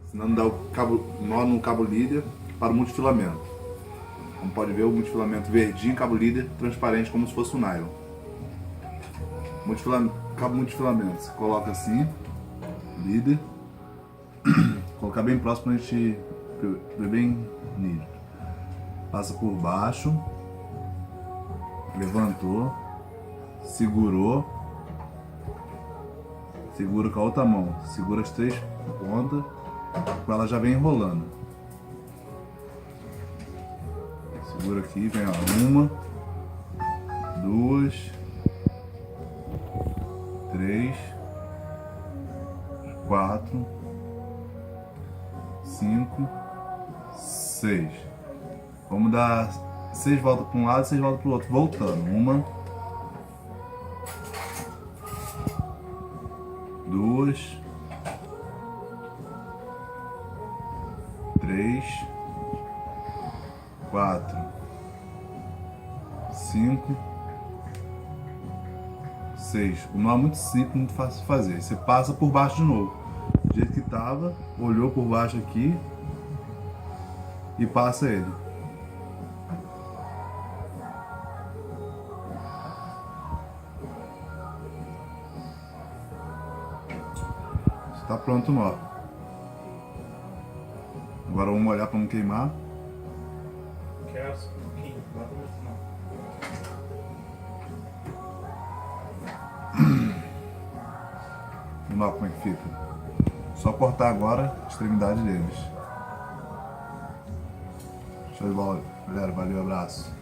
ensinando a dar nó no cabo líder para o multifilamento. Como pode ver, o multifilamento verdinho, cabo líder transparente como se fosse um nylon. Cabo multifilamento, você coloca assim, líder, colocar bem próximo pra gente ver bem nítido. Passa por baixo, levantou, segurou, segura com a outra mão, segura as 3 pontas, com ela já vem enrolando. Segura aqui, vem ó, 1, 2, 3, 4, 5, 6. Vamos dar 6 voltas para um lado e 6 voltas para o outro, voltando. 1, 2, 3, 4, 5, 6. O nó é muito simples, muito fácil de fazer. Você passa por baixo de novo, do jeito que estava, olhou por baixo aqui e passa ele. Está pronto o nó. Agora vamos olhar para não queimar. Quero um pouquinho, bota muito não. O nó como é que fica? Só cortar agora a extremidade deles. Show de bola, galera. Valeu, abraço.